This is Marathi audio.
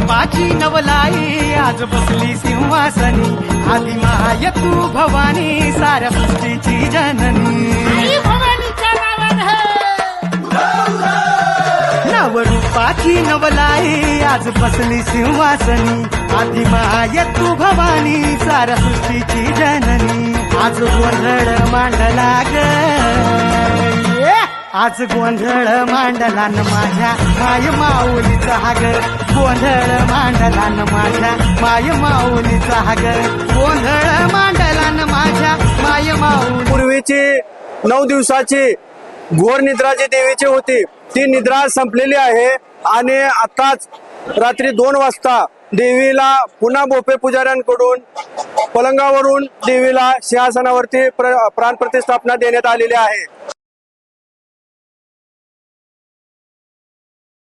रूपाची नवलाई आज बसली सिंहासनी आधी माय तू भवानी साऱ्या सृष्टीची जननी नव रूपाची नवलाई आज बसली सिंहासनी आधी माय तू भवानी साऱ्या सृष्टीची जननी आज गोंधळ मांडला ग आज गोंधळ मांडला न माझ्या माय माऊलीचा हाग गोंधळ मांडला न माझ्या माय माऊलीचा हाग गोंधळ मांडला न माझ्या माय माऊली पूर्वीची 9 दिवसाची घोर निद्रा जी देवीची होती ती निद्रा संपलेली आहे आणि आताच रात्री 2 वाजता देवीला पुन्हा बोपे पुजाऱ्यांकडून पलंगावरून देवीला सिंहासनावरती प्राणप्रतिष्ठापना देण्यात आलेली आहे।